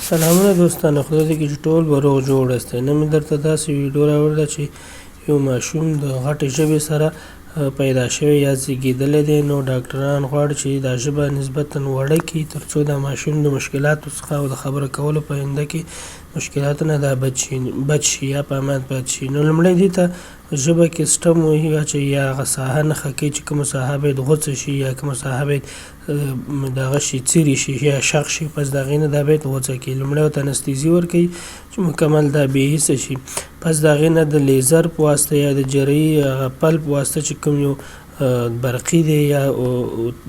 سلامونه دوستانو، خدای دې وکړي چې ټول به روغ جوړ یاستئ. نن مې درته داسې ویډیو راوړې چې یو ماشوم د غټې ژبې سره پیدا شوی یا زیږېدلی دی، نو ډاکټران غواړي چې دا ژبه نسبتا وړه کړي تر څو دا ماشوم د مشکلاتو څخه او د خبرې کولو په آینده کې مشکلاتو نه دا بچ شي یا په امان پاتې شي. نو لومړی دې ته ژبه کې سټم وهي چې یا هغه ساحه نښه کوي چې کومه ساحه باید غوڅه شي یا کومه ساحه باید دغه شي څیرې شي یا شق شي، پس د هغې نه دا باید غوڅه کړي. لومړی ورته انستیزي ورکوي چې مکمل دا بېحسه شي. پس د هغې نه د لیزر په واسطه یا د جراحي هغه پل په واسطه چې کوم یو برقي دی یا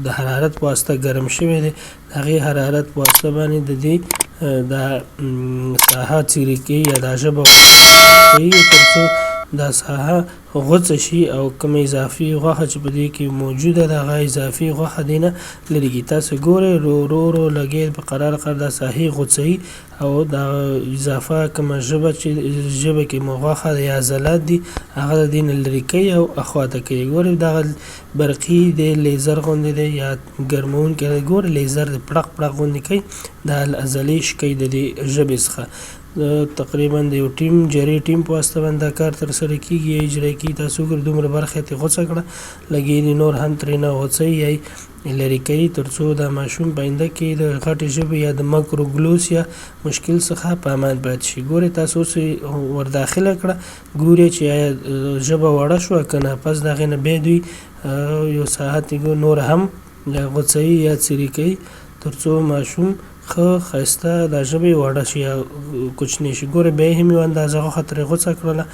د حرارت په واسطه ګرم شوی دی، د هغې حرارت په واسطه باندې د دې دا ساحه څیرې کوي یا دا ژبه کوي تر څو دا ساحه غوڅه شي او کومه اضافي غوښه چې په دې کې موجوده ده هغه اضافي غوښه دې نه لرې کړي. تاسو ګورئ ورو لګې په قرار دا ساحې غوڅوي او دا اضافه کومه ژبه چې ژبه کې غوښه یا عضلات دي هغه د دې نه لرې کوي او اخواته کوي. ګورئ دغه برقي دی، لیزر غوندې دی یا ګرمونکی دی. ګورئ لیزر دی پړق غوندې کوي، دا عضلې شکوي د دې ژبې څخه. تقریبا د یو ټیم جراحي ټیم په واسطه باندې دا کار ترسره کېږي یا اجرا کېږي. تاسو وګورئ دومره برخه یې غوڅه کړه، لګې دي نور هم ترېنه غوڅوي یا لرې کوي تر څو دا ماشوم په آینده کې د غټې ژبې یا د مکروګلوس یا مشکل څخه په امان پاتې شي. ګورئ تاسو اوس ورداخله کړه، ګورئ چې آیا ژبه وړه شوه که نه. پس د هغې نه بیا دوی یو ساعت نور هم غوڅوي یا څیرې کوي تر څو ماشوم ښه ښایسته دا ژبه یې وړه شي یا کوچنۍ شي. ګورئ بیا هم یو اندازه غوښه ترې غوڅه کړله،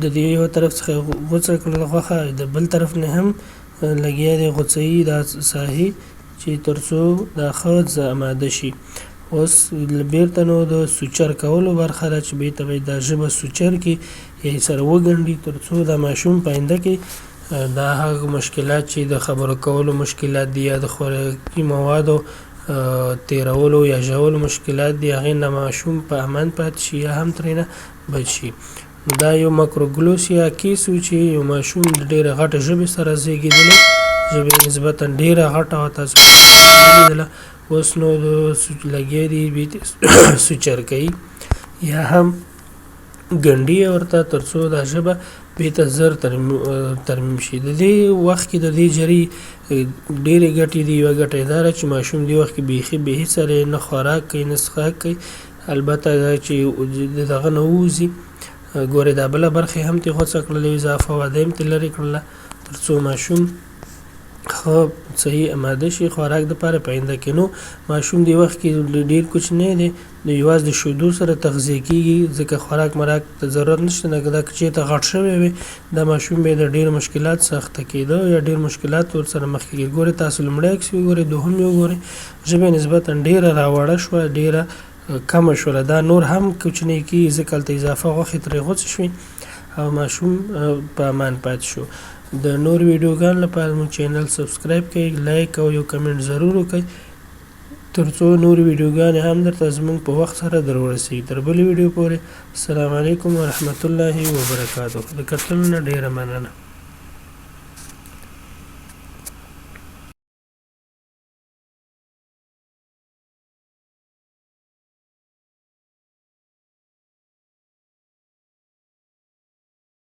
د دې یو طرف څخه غوڅه کړله غوښه، د بل طرف نه هم لګیا دی غوڅوي دا ساحې چې تر څو دا ښه آماده شي. اوس بیرته نو د سوچر کولو برخه ده چې بیرته باید دا ژبه سوچر کړي یا سره وګنډي تر څو دا ماشوم په آینده کې دا هغه مشکلات چې د خبرو کولو مشکلات دي یا د خوراکي موادو تیرولو یا ژولو مشکلات دي هغې نه ماشوم په امان پاتې شي یا هم ترېنه بچ شي. دا یو مکروګلوس یا کیس و چې یو ماشوم د ډېره غټه ژبې سره زیږېدلی، ژبې نسبتا ډېره غټه وه، تاسو ولیدله. اوس نو د لګیا دي سوچر کوي یا هم ګنډي ورته تر څو دا ژبه بیرته زر ترمیم شي. د دې وخت کې د دې جراحي ډېرې ګټې دي. یوه ګټه یې دا ده چې ماشوم دې وخت کې بیخي بېحسه دی، نه خوراک کوي نه څښاک کوي، البته دا چې د دغه نه ووځي. ګورئ دا بله برخه هم ترې غوڅه کړله، اضافه واده هم ترې لرې کړله تر څو ماشوم ښه صحیح آماده شي خوراک دپاره په آینده کې. نو ماشوم دې وخت کې ډېر کوچنی دی، یوازې د شیدو سره تغذیه کېږي ځکه خوراک مراک ته ضرورت نشته. دا که چېرته غټ شوی وي دا ماشوم به د ډېر مشکلات سخته کېده یا ډېر مشکلات ورسره مخ کېږي. ګورئ تاسو لومړی عکس وګورئ، دوهم یې وګورئ، ژبه نسبتا ډېره راوړه شوه، ډېره کمه شوله. دا نور هم کوچنی کېږي ځکه هلته اضافه غوښې ترې غوڅې شوې او ماشوم په امان پاتې شو. د نور ویډیوګانو لپاره مو چینل سبسکرایب کړئ، لایک او یو کمنټ ضرور وکړئ تر څو نور ویډیوګانې هم درته زموږ په وخت سره در ورسېږي. تر بلې ویډیو پورې السلام علیکم ورحمت الله وبرکاتو. د کتلو نه ډېره مننه.